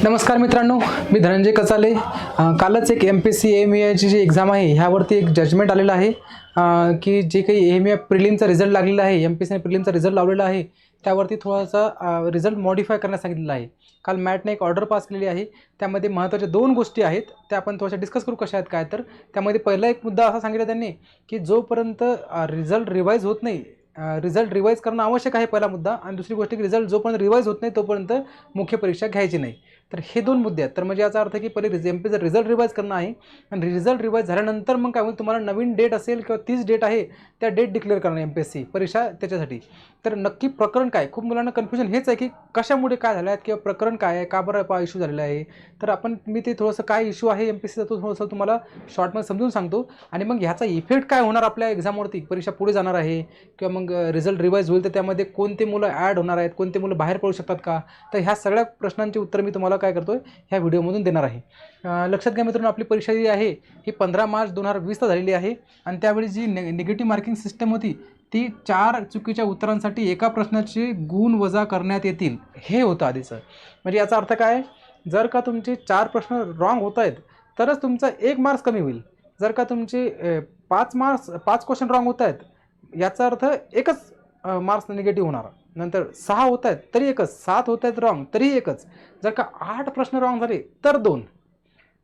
नमस्कार मित्रांनो, मी धनंजय कचाले. कालच एक MPSC AMEची जी एक्झाम आहे ह्यावरती एक जजमेंट आलेलं आहे की जे काही AME प्रिलिमचा रिझल्ट लागलेला आहे, MPSCने प्रिलिमचा रिझल्ट लावलेला आहे, त्यावरती थोडासा रिझल्ट मॉडिफाय करण्यास सांगितलेलं आहे. काल मॅटने एक ऑर्डर पास केलेली आहे. त्यामध्ये महत्त्वाच्या 2 गोष्टी आहेत, त्या आपण थोड्याशा डिस्कस करू कशा आहेत काय. तर त्यामध्ये पहिला एक मुद्दा असा सांगितला त्यांनी की जोपर्यंत रिझल्ट रिवाईज होत नाही, रिझल्ट रिवाईज करणं आवश्यक आहे पहिला मुद्दा, आणि दुसरी गोष्ट की रिझल्ट जोपर्यंत रिवाईज होत नाही तोपर्यंत मुख्य परीक्षा घ्यायची नाही. तर हे 2 मुद्दे आहेत. तर म्हणजे याचा अर्थ की पहिले MPचा रिझल्ट रिवाईज करणं आहे, आणि रिझल्ट रिवाईज झाल्यानंतर मग काय होईल, तुम्हाला नवीन डेट असेल किंवा 30 डेट आहे त्या डेट डिक्लेअर करणं MPSC परीक्षा त्याच्यासाठी. तर नक्की प्रकरण काय, खूप मुलांना कन्फ्युजन हेच आहे की कशामुळे काय झालं आहे किंवा प्रकरण काय आहे, का बरं इश्यू झालेला आहे. तर मी ते थोडंसं काय इश्यू आहे MPSCचा तो थोडंसं तुम्हाला शॉर्टमध्ये समजून सांगतो, आणि मग ह्याचा इफेक्ट काय होणार आपल्या एक्झामवरती, परीक्षा पुढे जाणार आहे किंवा मग रिझल्ट रिवाईज होईल तर त्यामध्ये कोणते मुलं ॲड होणार आहेत, कोणते मुलं बाहेर पडू शकतात का. तर ह्या सगळ्या प्रश्नांची उत्तर मी तुम्हाला काय करतो ह्या व्हिडिओमधून देणार आहे. लक्षात घ्या मित्रांनो, आपली परीक्षा जी आहे ही 15 मार्च 2020 झालेली आहे, आणि त्यावेळी जी निगेटिव्ह मार्किंग सिस्टम होती ती 4 चुकीच्या उत्तरांसाठी एका प्रश्नाचे गुण वजा करण्यात येतील, हे होतं आधीचं. म्हणजे याचा अर्थ काय, जर का तुमचे 4 प्रश्न रॉंग होत आहेत तरच तुमचा 1 मार्क्स कमी होईल. जर का तुमचे 5 क्वेश्चन रॉंग होत आहेत, याचा अर्थ एकच मार्क्स निगेटिव्ह होणार. नंतर 6 होत आहेत तरी एकच, 7 होत आहेत रॉंग तरी एकच. जर का 8 प्रश्न रॉंग झाले तर 2,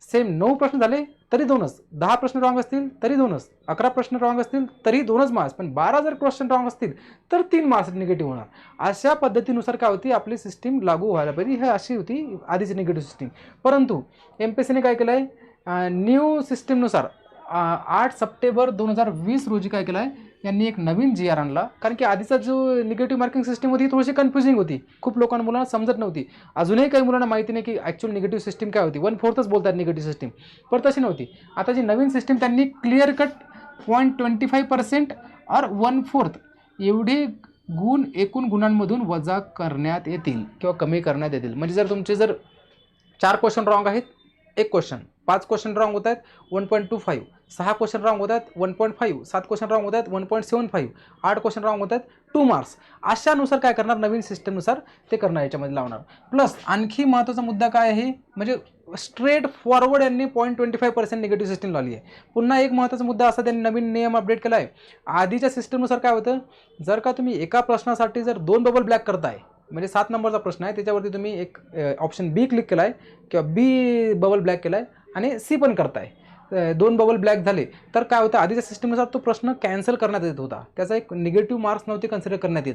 सेम 9 प्रश्न झाले तरी 2च, 10 प्रश्न रॉंग असतील तरी 2च, 11 प्रश्न रॉंग असतील तरी 2च मार्क्स, पण 12 जर क्वेश्चन रॉंग असतील तर 3 मार्क्स निगेटिव्ह होणार. अशा पद्धतीनुसार काय होती आपली सिस्टीम लागू व्हायला पाहिजे, ही अशी होती आधीची निगेटिव्ह सिस्टीम. परंतु MPSCने काय केलं आहे, न्यू सिस्टीमनुसार 8 सप्टेंबर 2020 रोजी काय केलं आहे, यांनी एक नवीन GR आणला. कारण की आधीचा जो निगेटिव्ह मार्किंग सिस्टीम होती थोडीशी कन्फ्युजिंग होती, खूप लोकांना मुलांना समजत नव्हती. अजूनही काही मुलांना माहिती नाही की ॲक्च्युअल निगेटिव्ह सिस्टीम काय होती, 1/4च बोलतात निगेटिव्ह सिस्टीम, पण तशी नव्हती. आता जी नवीन सिस्टीम त्यांनी क्लिअर कट 0.25% और 1/4 एवढे गुण एकूण गुणांमधून वजा करण्यात येतील किंवा कमी करण्यात येतील. म्हणजे जर तुमचे 4 क्वेश्चन रॉंग आहेत 1 क्वेश्चन, 5 क्वेश्चन रॉंग होत आहेत 1.25, 6 क्वेश्चन रॉंग होत आहेत 1.5, 7 क्वेश्चन रॉंग होत आहेत 1.75, 8 क्वेश्चन रॉंग होत आहेत 2 मार्क्स. अशानुसार काय करणार, नवीन सिस्टमनुसार ते करणार, याच्यामध्ये लावणार. प्लस आणखी महत्त्वाचा मुद्दा काय आहे, म्हणजे स्ट्रेट फॉरवर्ड यांनी 0.25% निगेटिव्ह सिस्टम लावली आहे. पुन्हा एक महत्त्वाचा मुद्दा असा, त्यांनी नवीन नियम अपडेट केला आहे. आधीच्या सिस्टमनुसार काय होतं, जर का तुम्ही एका प्रश्नासाठी जर 2 बबल ब्लॅक करताय, म्हणजे 7 नंबरचा प्रश्न आहे त्याच्यावरती तुम्ही एक ऑप्शन B क्लिक केला आहे किंवा B बबल ब्लॅक केला आहे आणि C पण करताय, 2 बबल ब्लॅक झाले तर काय होतं, आधीच्या सिस्टमनुसार तो प्रश्न कॅन्सल करण्यात येत होता, त्याचा एक निगेटिव्ह मार्क्स नव्हते कन्सिडर करण्यात येत.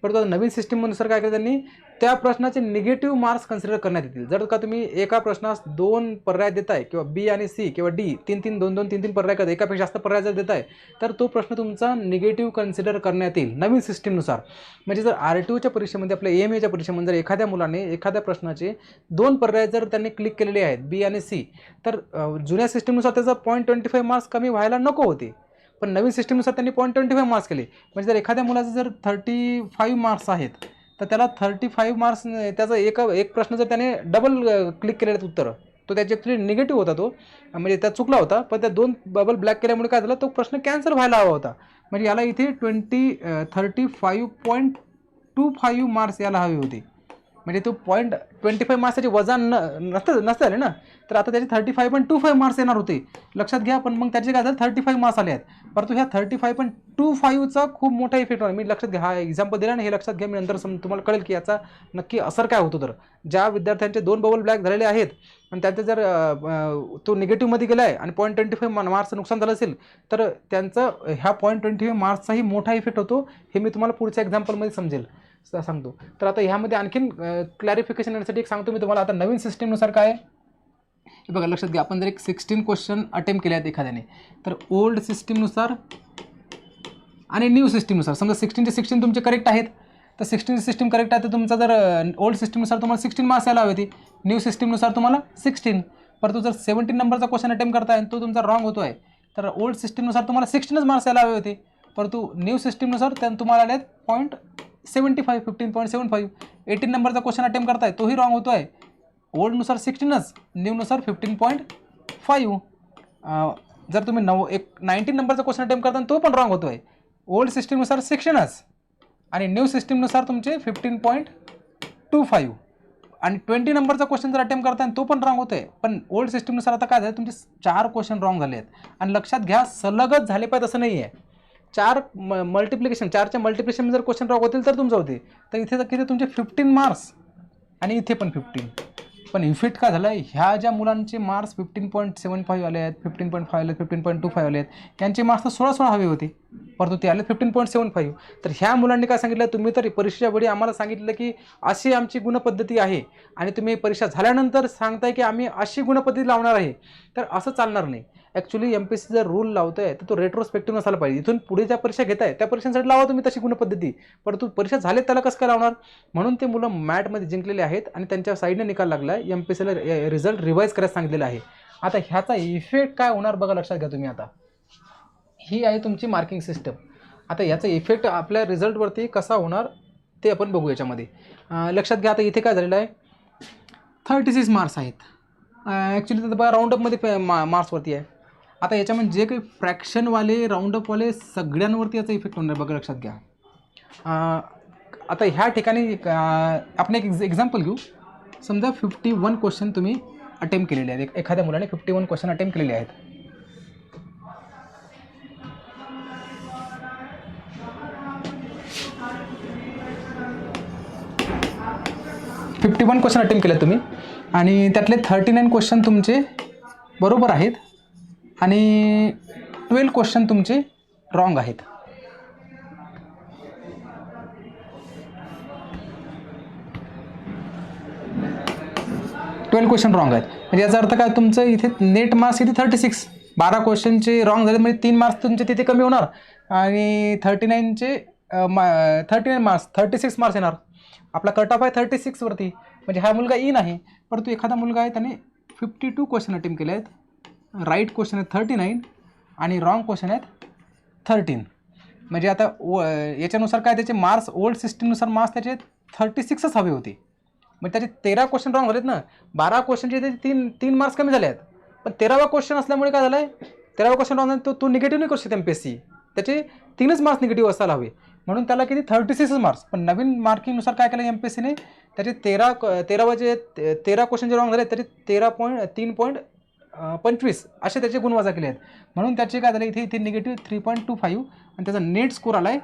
परंतु नवीन सिस्टमनुसार काय केलं त्यांनी, त्या प्रश्नाचे निगेटिव्ह मार्क्स कन्सिडर करण्यात येतील. जर का तुम्ही एका प्रश्नास 2 पर्याय देताय किंवा B आणि C किंवा D 3-3, 2-2, 3-3 पर्याय करता, एकापेक्षा जास्त पर्याय जर देताय तर तो प्रश्न तुमचा निगेटिव्ह कन्सिडर करण्यात येईल नवीन सिस्टमनुसार. म्हणजे जर RTOच्या परीक्षेमध्ये, आपल्या AMAच्या परीक्षेमध्ये जर एखाद्या मुलाने एखाद्या प्रश्नाचे 2 पर्याय जर त्यांनी क्लिक केलेले आहेत B आणि C, तर जुन्या सिस्टमनुसार त्याचा 0.25 मार्क्स कमी व्हायला नको होते, पण नवीन सिस्टमनुसार त्यांनी 0.25 मार्क्स केले. म्हणजे जर एखाद्या मुलाचे जर 35 मार्क्स आहेत तर त्याला 35 मार्क्स, त्याचा एक प्रश्न जर त्याने डबल क्लिक केलेलं उत्तर, तो त्याची ॲक्च्युली निगेटिव्ह होता, तो म्हणजे त्या चुकला होता, पण त्या 2 बबल ब्लॅक केल्यामुळे काय झालं, तो प्रश्न कॅन्सल व्हायला हवा होता. म्हणजे याला इथे 35.25 मार्क्स याला हवे होते. म्हणजे तो 0.25 मार्क्सचे वजा नसते आले ना, तर आता त्याचे 35.25 मार्क्स येणार होते, लक्षात घ्या. पण मग त्याचे काय झालं, 35 मार्क्स आले आहेत. परंतु ह्या 35.25चा खूप मोठा इफेक्ट होणार. मी लक्षात घ्या, हा एक्झाम्पल दिला ना, हे लक्षात घ्या, मी नंतर तुम्हाला कळेल की याचा नक्की असर काय होतो. तर ज्या विद्यार्थ्यांचे 2 बबल ब्लॅक झालेले आहेत आणि त्यांचं जर तो निगेटिव्हमध्ये गेला आहे आणि 0.25 मार्क्सचं नुकसान झालं असेल, तर त्यांचं ह्या 0.25 मार्क्सचाही मोठा इफेक्ट होतो, हे मी तुम्हाला पुढच्या एक्झाम्पलमध्ये समजेल सांगतो. तर आता ह्यामध्ये आणखीन क्लॅरिफिकेशन येण्यासाठी एक सांगतो मी तुम्हाला. आता नवीन सिस्टमनुसार काय आहे हे बघा, लक्षात घ्या. आपण जर एक 16 क्वेश्चन अटेम्प्ट केले आहेत एखाद्याने, तर ओल्ड सिस्टमनुसार आणि न्यू सिस्टमनुसार, समजा 16चे 16 तुमचे करेक्ट आहेत, तर 16 सिस्टम करेक्ट आहे तर तुमचा जर ओल्ड सिस्टमनुसार तुम्हाला 16 मार्क्स यायला हवे होते, न्यू सिस्टमनुसार तुम्हाला 16. परंतु जर 17 नंबरचा क्वेश्चन अटेम्प्ट करताय आणि तो तुमचा रॉंग होतो आहे, तर ओल्ड सिस्टमनुसार तुम्हाला 16च मार्क्स यायला हवे होते, परंतु न्यू सिस्टमनुसार तुम्हाला आले आहेत 0.75, 15.75. 18 नंबरचा क्वेश्चन अटेम्प्ट करताय, तोही रॉंग होतो आहे, ओल्डनुसार 16च, न्यूनुसार 15.5. जर तुम्ही 19 नंबरचा क्वेश्चन अटेम्प्ट करता तो पण रॉंग होतो आहे, ओल्ड सिस्टमनुसार 16च आणि न्यू सिस्टमनुसार तुमचे 15.25. आणि 20 नंबरचा क्वेश्चन जर अटेम्प्ट करताय तो पण रॉंग होतोय, पण ओल्ड सिस्टमनुसार आता काय झालं तुमचे 4 क्वेश्चन रॉंग झाले आहेत. आणि लक्षात घ्या सलगच झाले पाहिजे असं नाही आहे. 4 मल्टिप्लिकेशन 4च्या मल्टिप्लिकेशन जर क्वेश्चन रॉंग होतील तर तुमचं होते. तर इथे किती तुमचे 15 मार्क्स आणि इथे पण 15. पण इफेक्ट काय झालं, ह्या ज्या मुलांचे मार्क्स 15.75 आले आहेत, 15.5 आले, 15.25 आले आहेत, त्यांचे मार्क्स तर 16 हवे होते, परंतु ते आले 15.75. तर ह्या मुलांनी काय सांगितलं, तुम्ही तर परीक्षेच्या वेळी आम्हाला सांगितलं की अशी आमची गुणपद्धती आहे आणि तुम्ही परीक्षा झाल्यानंतर सांगताय की आम्ही अशी गुणपद्धती लावणार आहे. तर असं चालणार नाही. ॲक्च्युली MPSC जर रूल लावतोय तर तो रेट्रोस्पेक्टिव्ह नसायला पाहिजे. इथून पुढे ज्या परीक्षा घेताय त्या परीक्षांसाठी लावा तुम्ही तशी गुणपद्धती, परंतु परीक्षा झाले त्याला कसं काय लावणार. म्हणून ते मुलं मॅटमध्ये जिंकलेले आहेत आणि त्यांच्या साईडने निकाल लागला आहे. MPSCला रिझल्ट रिवाईज करायला सांगितलेलं आहे. आता ह्याचा इफेक्ट काय होणार बघा, लक्षात घ्या तुम्ही. आता ही आहे तुमची मार्किंग सिस्टम. आता याचा इफेक्ट आपल्या रिझल्टवरती कसा होणार ते आपण बघू याच्यामध्ये. लक्षात घ्या, आता इथे काय झालेलं आहे, 36 मार्क्स आहेत. ॲक्च्युली तर बघा राऊंडअपमध्ये मार्क्सवरती आहे. आता याच्यामध्ये जे काही फ्रॅक्शनवाले राऊंडअपवाले सगळ्यांवरती याचा इफेक्ट होणार बघा, लक्षात घ्या. आता ह्या ठिकाणी आपण एक एक्झाम्पल घेऊ. समजा 51 क्वेश्चन तुम्ही अटेम्प्ट केलेले आहेत, एखाद्या मुलाने 51 क्वेश्चन अटेम्प्ट केलेले आहेत. क्वेश्चन अटेम्प्ट केले तुम्ही आणि त्यातले 39 क्वेश्चन तुमचे बरोबर आहेत आणि 12 क्वेश्चन तुमचे रॉंग आहेत. क्वेश्चन रॉंग आहेत म्हणजे याचा अर्थ काय, तुमचं इथे नेट मार्क्स इथे 36, 12 क्वेश्चनचे रॉंग झाले म्हणजे 3 मार्क्स तुमचे तिथे कमी होणार आणि 39 मार्क्स 36 मार्क्स येणार. आपला कट ऑफ आहे 36 वरती, म्हणजे हा मुलगा इन आहे. परंतु एखादा मुलगा आहे त्याने 52 क्वेश्चन अटेम्प्ट केले आहेत, राईट क्वेश्चन आहेत 39 आणि रॉंग क्वेश्चन आहेत 13. म्हणजे आता याच्यानुसार काय त्याचे मार्क्स ओल्ड सिस्टीमनुसार मार्क्स त्याचे 36च हवे होते. मग त्याचे 13 क्वेश्चन रॉंग झालेत ना. 12 क्वेश्चनचे त्याचे 3 मार्क्स कमी झाले आहेत, पण 13वा क्वेश्चन असल्यामुळे काय झालं आहे, 13वा क्वेश्चन रॉंग झाला तो निगेटिव्ह नाही करू शकते MPSC. त्याचे 3च मार्क्स निगेटिव्ह असायला हवे, म्हणून त्याला किती 36 मार्क्स. पण नवीन मार्किंगनुसार काय केलं MPSCने, त्याचे 13 क्वेश्चन जे रॉंग झाले त्याचे 3.25 असे त्याचे गुण वजा केले आहेत. म्हणून त्याचे काय झालं इथे निगेटिव्ह 3.25 आणि त्याचा नेट स्कोर आला आहे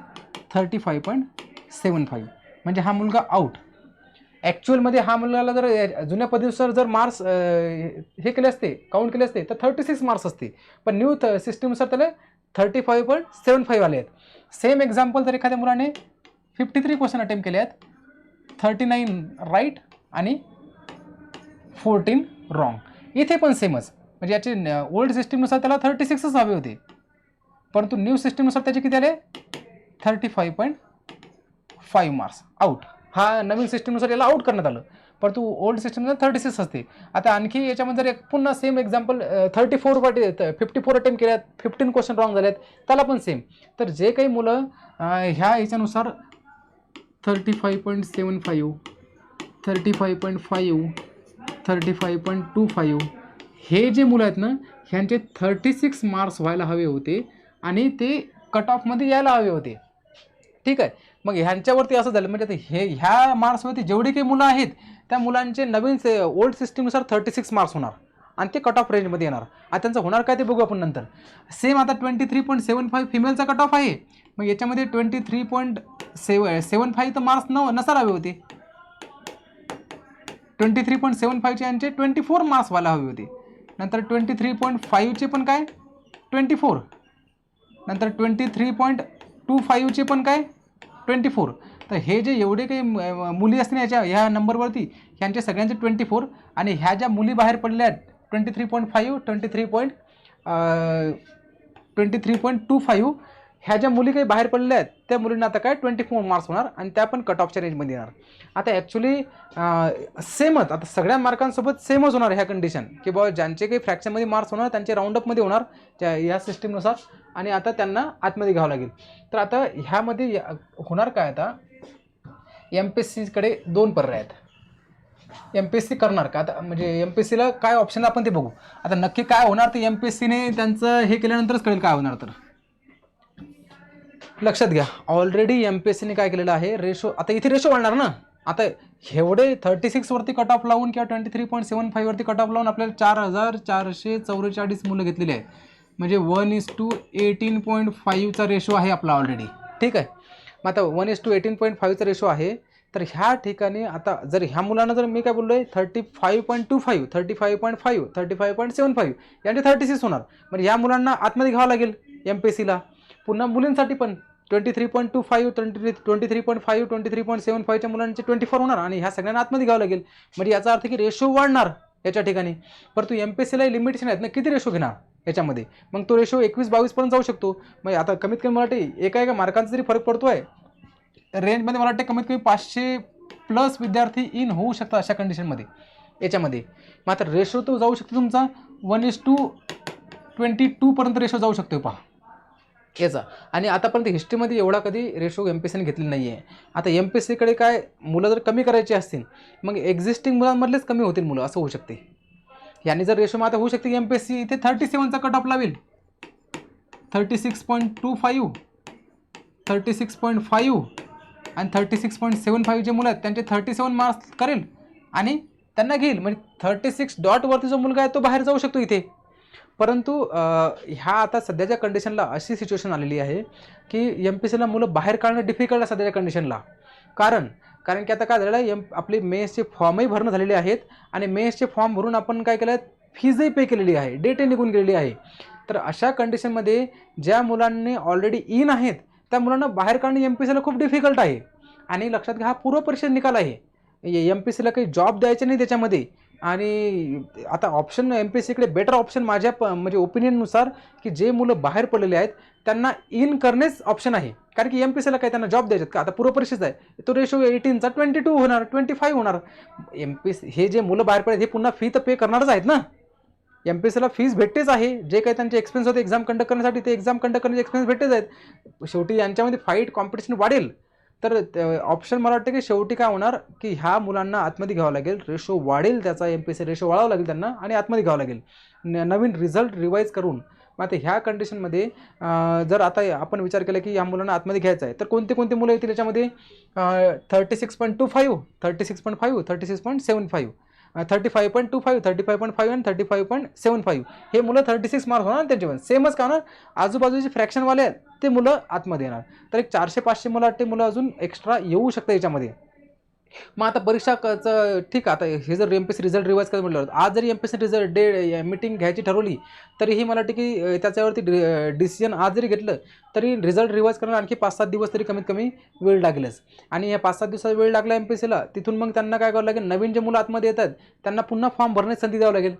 35.75. म्हणजे हा मुलगा आउट. ॲक्च्युअलमध्ये हा मुलगाला जर जुन्या पद्धतीनुसार जर मार्क्स हे केले असते, काउंट केले असते तर 36 मार्क्स असते, पण न्यू सिस्टीमनुसार त्याला 35.75 आले आहेत. सेम एक्झाम्पल जर एखाद्या मुलाने 53 क्वेश्चन अटेम्प्ट केले आहेत, 39 राईट आणि 14 रॉंग, इथे पण सेमच. म्हणजे याचे ओल्ड सिस्टीमनुसार त्याला 36च हवे होते, परंतु न्यू सिस्टीमनुसार त्याचे किती आले 35.5 मार्क्स. आउट. हा नवीन सिस्टीमनुसार याला आउट करण्यात आलं, परंतु ओल्ड सिस्टमनुसार 36 असते. आता आणखी याच्यामध्ये जर पुन्हा सेम एक्झाम्पल 54 अटेम्प्ट केल्यात, 15 क्वेश्चन रॉंग झालेत, त्याला पण सेम. तर जे काही मुलं ह्या याच्यानुसार 35.75, 35.5, 35.25 हे जे मुलं आहेत ना, ह्यांचे 36 मार्क्स व्हायला हवे होते आणि ते कट ऑफमध्ये यायला हवे होते. ठीक आहे. मग ह्यांच्यावरती असं झालं, म्हणजे आता ह्या मार्क्सवरती जेवढे काही मुलं आहेत त्या मुलांचे नवीन ओल्ड सिस्टीमनुसार 36 मार्क्स होणार आणि ते कट ऑफ रेंजमध्ये येणार. आता त्यांचं होणार काय ते बघू आपण नंतर. सेम आता 23.75 फिमेलचा कट ऑफ आहे, मग याच्यामध्ये 23.75 तर मार्क्स नसायला हवे होते. 23.75चे यांचे 24 मार्क्स व्हायला हवे होते. नंतर 23.5चे पण काय 24, नंतर 23.25चे पण काय 24. तर हे जे एवढे काही मुली असतील ह्या नंबरवरती, ह्यांचे सगळ्यांचे 24 आणि ह्या ज्या मुली बाहेर पडल्या आहेत 23.5, 23.25 ह्या ज्या मुली काही बाहेर पडल्या आहेत त्या मुलींना आता काय 24 मार्क्स होणार आणि त्या पण कट ऑफच्या रेंजमध्ये येणार. आता ॲक्च्युली सेमच, आता सगळ्या मार्कांसोबत सेमच होणार ह्या कंडिशन, की बाबा ज्यांचे काही फ्रॅक्शनमध्ये मार्क्स होणार त्यांचे राऊंडअपमध्ये होणार या सिस्टीमनुसार आणि आता त्यांना आतमध्ये घ्यावं लागेल. तर आता ह्यामध्ये होणार काय, आता MPSCकडे 2 पर्याय आहेत. MPSC करणार का आता, म्हणजे MPSCला काय ऑप्शन आपण ते बघू. आता नक्की काय होणार ते MPSCने त्यांचं हे केल्यानंतरच कळेल काय होणार. तर लक्षात घ्या, ऑलरेडी MPSCने काय केलेलं आहे, रेशो. आता इथे रेशो वाढणार ना, आता एवढे 36वरती कट ऑफ लावून किंवा 23.75वरती कट ऑफ लावून आपल्याला 4444 मुलं घेतलेली आहेत, म्हणजे 1:18.5चा रेशो आहे आपला ऑलरेडी. ठीक आहे. मग आता 1:18.5चा रेशो आहे. तर ह्या ठिकाणी आता जर ह्या मुलांना जर मी काय बोललो आहे 35.25, 35.5, 35.75 यांचे 36 होणार. म्हणजे ह्या मुलांना आतमध्ये घ्यावं लागेल MPSCला. पुन्हा मुलींसाठी पण 23.25, 23.5, 23.75च्या मुलांचे 24 होणार आणि ह्या सगळ्यांना आतमध्ये घ्यावं लागेल. म्हणजे याचा अर्थ की रेशो वाढणार याच्या ठिकाणी. परंतु MPSCला लिमिटेशन आहेत ना, किती रेशो घेणार याच्यामध्ये. मग तो रेशो 21-22 पर्यंत जाऊ शकतो. मग आता कमीत कमी मला वाटते एका मार्कांचा जरी फरक पडतो आहे रेंजमध्ये, मला वाटते कमीत कमी 500+ विद्यार्थी इन होऊ शकतात अशा कंडिशनमध्ये याच्यामध्ये. मग आता रेशो तो जाऊ शकतो तुमचा 1:22 पर्यंत रेशो जाऊ शकतो पहा याचा. आणि आतापर्यंत हिस्ट्रीमध्ये एवढा कधी रेशो MPSCने घेतलेला नाही आहे. आता MPSCकडे काय मुलं जर कमी करायची असतील मग एक्झिस्टिंग मुलांमधलेच कमी होतील मुलं, असं होऊ शकते. याने जर रेशो मग आता होऊ शकते की MPSC इथे 37चा कट ऑफ लावेल, 36.25, 36.5 आणि 36.75 जे मुलं आहेत त्यांचे 37 मार्क्स करेल आणि त्यांना घेईल. म्हणजे 36 डॉटवरती जो मुलगा आहे तो बाहेर जाऊ शकतो इथे. परंतु ह्या आता सध्याच्या कंडिशनला अशी सिच्युएशन आलेली आहे की MPSCला मुलं बाहेर काढणं डिफिकल्ट आहे सध्याच्या कंडिशनला. कारण की आता काय झालेलं आहे, आपले मेन्सचे फॉर्मही भरणं झालेले आहेत आणि मेन्सचे फॉर्म भरून आपण काय केलं आहे, फीजही पे केलेली आहे, डेटही निघून गेलेली आहे. तर अशा कंडिशनमध्ये ज्या मुलांनी ऑलरेडी इन आहेत त्या मुलांना बाहेर काढणं MPSCला खूप डिफिकल्ट आहे. आणि लक्षात घ्या, हा पूर्व परीक्षा निकाल आहे. MPSCला काही जॉब द्यायचे नाही त्याच्यामध्ये. आणि आता ऑप्शन MPSCकडे बेटर ऑप्शन माझ्या म्हणजे ओपिनियननुसार की जे मुलं बाहेर पडलेले आहेत त्यांना इन करणेच ऑप्शन आहे. कारण की MPSCला काय त्यांना जॉब द्यायचे का, आता पूर्व परीक्षेचा आहे तो रेशो 18चा 22 होणार, 25 होणार. MPSC हे जे मुलं बाहेर पडले हे पुन्हा फी तर पे करणारच आहेत ना. MPSCला फीस भेटतेच आहे, जे काही त्यांचे एक्सपेन्स होते एक्झाम कंडक्ट करण्यासाठी ते एक्झाम कंडक्ट करण्याचे एक्सपेन्स भेटतेच आहेत. शेवटी यांच्यामध्ये फाईट कॉम्पिटिशन वाढेल. तर ऑप्शन मला वाटतं की शेवटी काय होणार की ह्या मुलांना आतमध्ये घ्यावं लागेल, रेशो वाढेल त्याचा, MPSC रेशो वाढावं लागेल त्यांना आणि आतमध्ये घ्यावं लागेल नवीन रिझल्ट रिवाईज करून. मग आता ह्या कंडिशनमध्ये जर आता आपण विचार केला की ह्या मुलांना आतमध्ये घ्यायचं आहे तर कोणते कोणते मुलं येतील याच्यामध्ये, 36.25, 36.5, 36.75, 35.25, 35.5 आणि 35.75 हे मुलं 36 मार्क्स होणार. त्यांचे पण सेमच का होणार, आजूबाजूचे फ्रॅक्शनवाले आहेत ते मुलं आतमध्ये येणार. तर एक 400-500 मला वाटते मुलं अजून एक्स्ट्रा येऊ शकतं याच्यामध्ये. मग आता परीक्षा ठीक आहे, आता हे जर MPSC रिझल्ट रिवाईज करायचं म्हटलं, आज जरी MPSC रिझल्ट मीटिंग घ्यायची ठरवली तरीही मला वाटतं की त्याच्यावरती डिसिजन आज जरी घेतलं तरी रिझल्ट रिवाईज करायला आणखी 5-7 दिवस तरी कमीत कमी वेळ लागेलच. आणि या 5-7 दिवसाचा वेळ लागला MPSCला, तिथून मग त्यांना काय करावं लागेल, नवीन जे मुलं आतमध्ये येतात त्यांना पुन्हा फॉर्म भरण्याची संधी द्यावं लागेल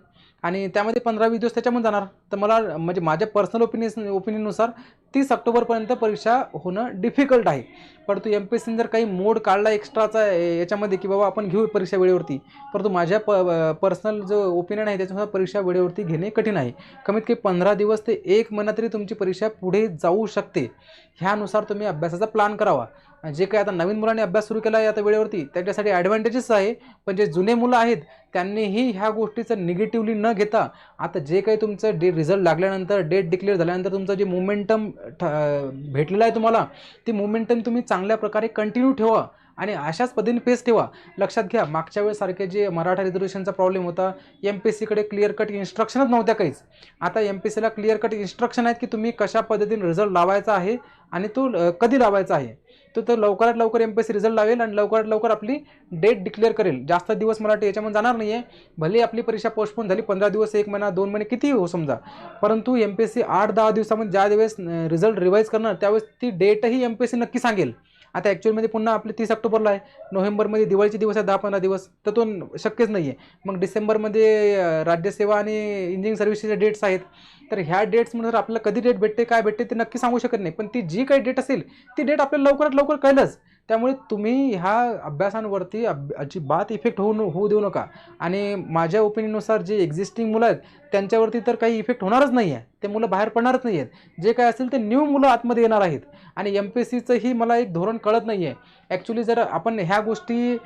आणि त्यामध्ये 15-20 दिवस त्याच्यामध्ये जाणार. तर मला म्हणजे माझ्या पर्सनल ओपिनियननुसार 30 ऑक्टोबरपर्यंत परीक्षा होणं डिफिकल्ट आहे. परंतु MPSCने जर काही मोड काढला एक्स्ट्राचा याच्यामध्ये की बाबा आपण घेऊ परीक्षा वेळेवरती, परंतु माझ्या पर्सनल जो ओपिनियन आहे त्याच्यानुसार परीक्षा वेळेवरती घेणे कठीण आहे. कमीत कमी 15 दिवस ते 1 महिना तरी तुमची परीक्षा पुढे जाऊ शकते. ह्यानुसार तुम्ही अभ्यासाचा प्लॅन करावा. जे काही आता नवीन मुलांनी अभ्यास सुरू केला आहे आता वेळेवरती त्याच्यासाठी ॲडव्हान्टेजेस आहे, पण जे जुने मुलं आहेत त्यांनीही ह्या गोष्टीचं निगेटिव्हली न घेता आता जे काही तुमचं रिझल्ट लागल्यानंतर, डेट डिक्लेअर झाल्यानंतर तुमचं जे मोमेंटम भेटलेलं आहे तुम्हाला, ती मोमेंटम तुम्ही चांगल्या प्रकारे कंटिन्यू ठेवा आणि अशाच पद्धतीने पेस ठेवा. लक्षात घ्या, मागच्या वेळेसारखे जे मराठा रिझर्वेशनचा प्रॉब्लेम होता, MPSCकडे क्लिअर कट इन्स्ट्रक्शनच नव्हत्या काहीच. आता MPSCला क्लिअर कट इन्स्ट्रक्शन आहेत की तुम्ही कशा पद्धतीने रिझल्ट लावायचा आहे आणि तो कधी लावायचा आहे. तो लवकरात लवकर MPSC रिझल्ट लावेल आणि लवकरात लवकर आपली डेट डिक्लेअर करेल. जास्त दिवस मला वाटतं याच्यामध्ये जाणार नाही आहे. भले आपली परीक्षा पोस्टपोन झाली 15 दिवस, 1 महिना, 2 महिने कितीही हो समजा, परंतु MPSC 8-10 दिवसामध्ये ज्या वेळेस रिझल्ट रिवाईज करणार त्यावेळेस ती डेटही MPSC नक्की सांगेल. आता ॲक्च्युअलमध्ये पुन्हा आपले 30 ऑक्टोबरला आहे, नोव्हेंबरमध्ये दिवाळीचे दिवस आहे 10-15 दिवस, तर तो शक्यच नाही आहे. मग डिसेंबरमध्ये राज्यसेवा आणि इंजिनिअरिंग सर्व्हिसेसचे डेट्स आहेत. तर ह्या डेट्समध्ये जर आपल्याला कधी डेट भेटते काय भेटते ते नक्की सांगू शकत नाही, पण ती जी काही डेट असेल ती डेट आपल्याला लवकरात लवकर कळलंच. त्यामुळे तुम्ही ह्या अभ्यासांवरती अजिबात इफेक्ट होऊ देऊ नका. आणि माझ्या ओपिनियननुसार जे एक्झिस्टिंग मुलं आहेत त्यांच्यावरती तर काही इफेक्ट होणारच नाही आहे, ते मुलं बाहेर पडणारच नाही आहेत. जे काय असेल ते न्यू मुलं आतमध्ये येणार आहेत. आणि MPSCचंही मला एक धोरण कळत नाही आहे ॲक्च्युली. जर आपण ह्या गोष्टी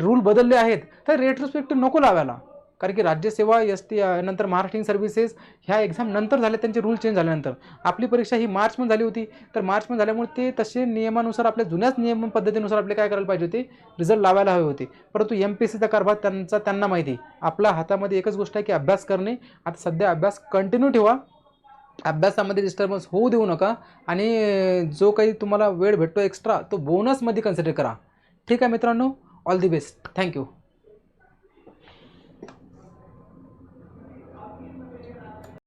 रूल बदलले आहेत तर रेट्रोस्पेक्टिव्ह नको लावायला. कारण की राज्यसेवा ST नंतर महाराष्ट्र सर्व्हिसेस ह्या एक्झाम नंतर झाल्या, त्यांचे रूल चेंज झाल्यानंतर. आपली परीक्षा ही मार्चमध्ये झाली होती, तर मार्चमध्ये झाल्यामुळे ते तसे नियमानुसार आपल्या जुन्याच नियम पद्धतीनुसार आपले काय करायला पाहिजे होते, रिझल्ट लावायला हवे होते. परंतु MPSCचा कारभार त्यांना माहिती. आपल्या हातामध्ये एकच गोष्ट आहे की अभ्यास करणे. आता सध्या अभ्यास कंटिन्यू ठेवा, अभ्यासामध्ये डिस्टर्बन्स होऊ देऊ नका आणि जो काही तुम्हाला वेळ भेटतो एक्स्ट्रा तो बोनसमध्ये कन्सिडर करा. ठीक आहे मित्रांनो, ऑल दी बेस्ट. थँक्यू.